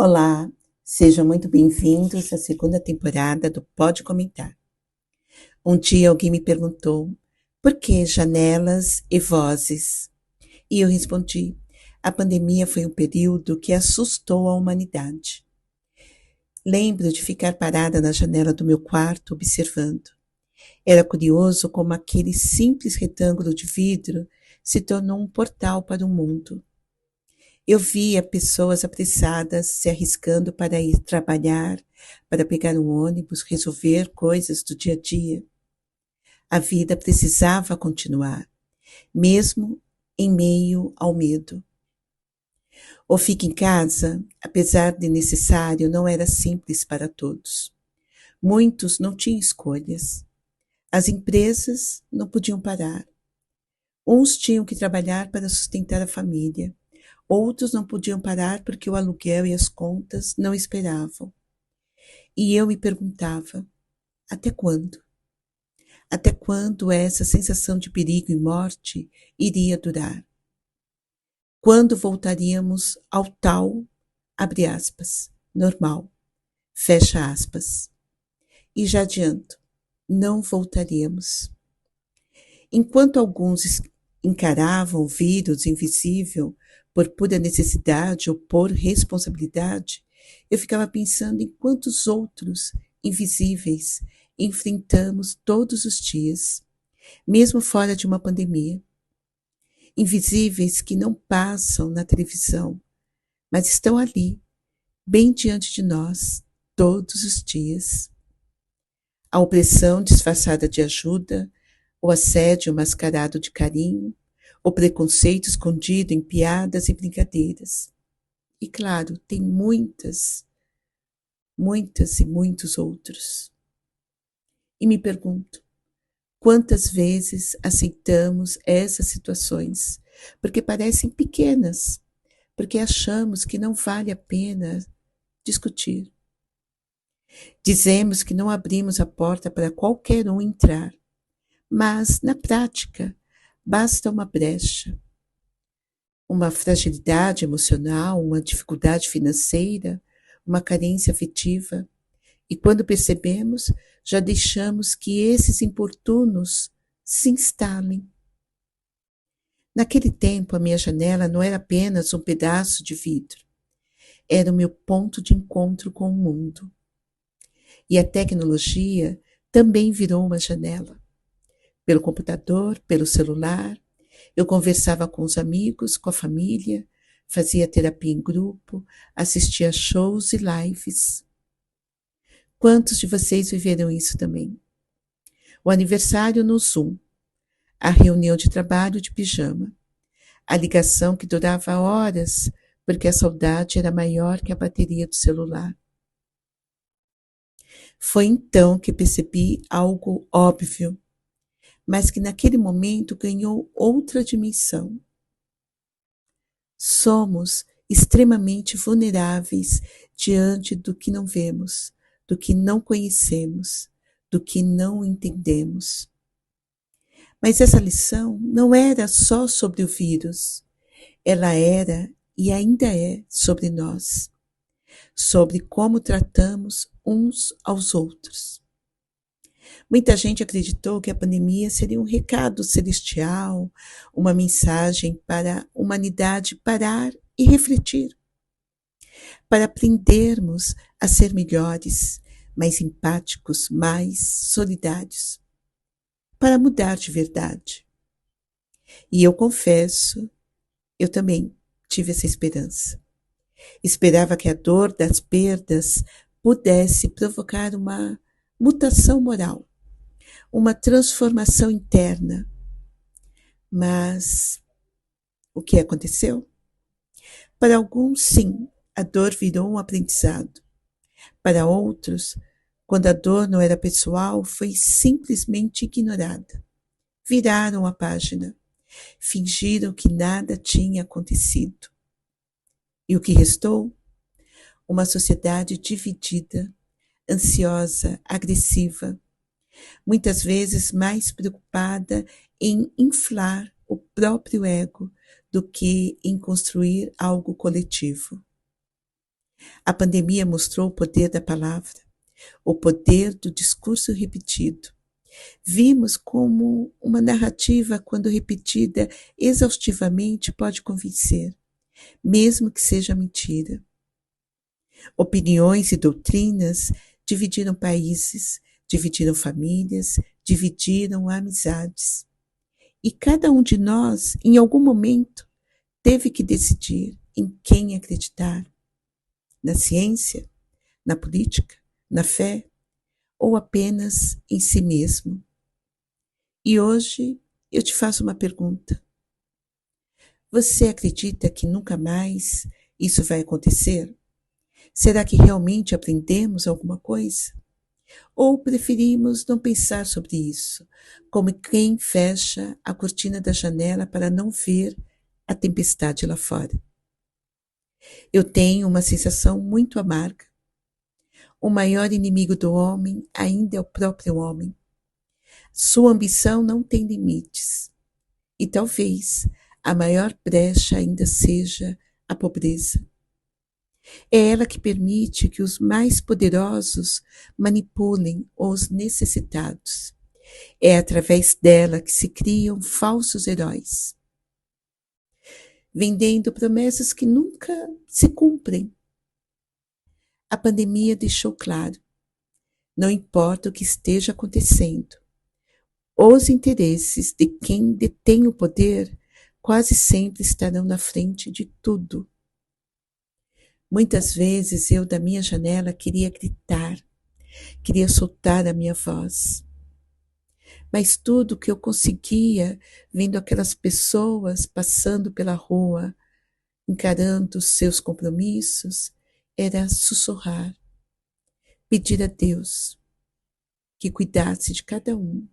Olá, sejam muito bem-vindos à segunda temporada do Pode Comentar. Um dia alguém me perguntou por que janelas e vozes? E eu respondi: a pandemia foi um período que assustou a humanidade. Lembro de ficar parada na janela do meu quarto observando. Era curioso como aquele simples retângulo de vidro se tornou um portal para o mundo. Eu via pessoas apressadas se arriscando para ir trabalhar, para pegar um ônibus, resolver coisas do dia a dia. A vida precisava continuar, mesmo em meio ao medo. O fique em casa, apesar de necessário, não era simples para todos. Muitos não tinham escolhas. As empresas não podiam parar. Uns tinham que trabalhar para sustentar a família. Outros não podiam parar porque o aluguel e as contas não esperavam. E eu me perguntava: até quando? Até quando essa sensação de perigo e morte iria durar? Quando voltaríamos ao tal, abre aspas, normal, fecha aspas? E já adianto, não voltaríamos. Enquanto alguns encaravam o vírus invisível por pura necessidade ou por responsabilidade, eu ficava pensando em quantos outros invisíveis enfrentamos todos os dias, mesmo fora de uma pandemia. Invisíveis que não passam na televisão, mas estão ali, bem diante de nós, todos os dias. A opressão disfarçada de ajuda, o assédio mascarado de carinho, o preconceito escondido em piadas e brincadeiras. E claro, tem muitas e muitos outros. E me pergunto, quantas vezes aceitamos essas situações porque parecem pequenas, porque achamos que não vale a pena discutir. Dizemos que não abrimos a porta para qualquer um entrar, mas, na prática, basta uma brecha, uma fragilidade emocional, uma dificuldade financeira, uma carência afetiva, e quando percebemos, já deixamos que esses importunos se instalem. Naquele tempo, a minha janela não era apenas um pedaço de vidro, era o meu ponto de encontro com o mundo. E a tecnologia também virou uma janela. Pelo computador, pelo celular, eu conversava com os amigos, com a família, fazia terapia em grupo, assistia a shows e lives. Quantos de vocês viveram isso também? O aniversário no Zoom, a reunião de trabalho de pijama, a ligação que durava horas porque a saudade era maior que a bateria do celular. Foi então que percebi algo óbvio, mas que naquele momento ganhou outra dimensão. Somos extremamente vulneráveis diante do que não vemos, do que não conhecemos, do que não entendemos. Mas essa lição não era só sobre o vírus, ela era e ainda é sobre nós, sobre como tratamos uns aos outros. Muita gente acreditou que a pandemia seria um recado celestial, uma mensagem para a humanidade parar e refletir, para aprendermos a ser melhores, mais empáticos, mais solidários, para mudar de verdade. E eu confesso, eu também tive essa esperança. Esperava que a dor das perdas pudesse provocar uma mutação moral, uma transformação interna. Mas o que aconteceu? Para alguns, sim, a dor virou um aprendizado. Para outros, quando a dor não era pessoal, foi simplesmente ignorada. Viraram a página, fingiram que nada tinha acontecido. E o que restou? Uma sociedade dividida, ansiosa, agressiva, muitas vezes mais preocupada em inflar o próprio ego do que em construir algo coletivo. A pandemia mostrou o poder da palavra, o poder do discurso repetido. Vimos como uma narrativa, quando repetida exaustivamente, pode convencer, mesmo que seja mentira. Opiniões e doutrinas dividiram países, dividiram famílias, dividiram amizades. E cada um de nós, em algum momento, teve que decidir em quem acreditar: na ciência, na política, na fé ou apenas em si mesmo. E hoje eu te faço uma pergunta: você acredita que nunca mais isso vai acontecer? Será que realmente aprendemos alguma coisa? Ou preferimos não pensar sobre isso, como quem fecha a cortina da janela para não ver a tempestade lá fora? Eu tenho uma sensação muito amarga. O maior inimigo do homem ainda é o próprio homem. Sua ambição não tem limites. E talvez a maior brecha ainda seja a pobreza. É ela que permite que os mais poderosos manipulem os necessitados. É através dela que se criam falsos heróis, vendendo promessas que nunca se cumprem. A pandemia deixou claro: não importa o que esteja acontecendo, os interesses de quem detém o poder quase sempre estarão na frente de tudo. Muitas vezes eu, da minha janela, queria gritar, queria soltar a minha voz. Mas tudo que eu conseguia, vendo aquelas pessoas passando pela rua, encarando seus compromissos, era sussurrar, pedir a Deus que cuidasse de cada um.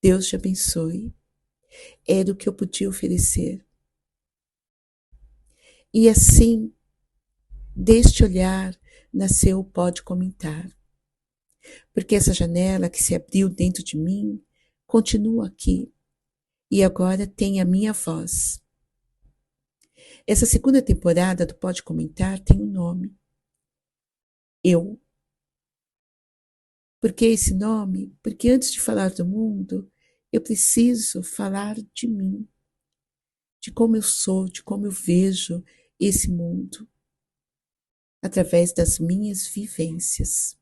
Deus te abençoe. Era o que eu podia oferecer. E assim, deste olhar, nasceu o Pode Comentar. Porque essa janela que se abriu dentro de mim continua aqui. E agora tem a minha voz. Essa segunda temporada do Pode Comentar tem um nome: Eu. Por que esse nome? Porque antes de falar do mundo, eu preciso falar de mim, de como eu sou, de como eu vejo esse mundo, através das minhas vivências.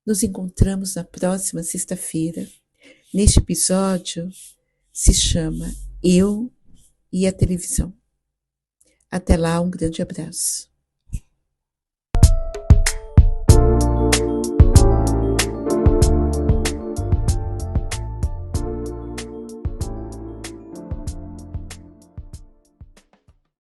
Nos encontramos na próxima sexta-feira. Neste episódio se chama Eu e a Televisão. Até lá, um grande abraço.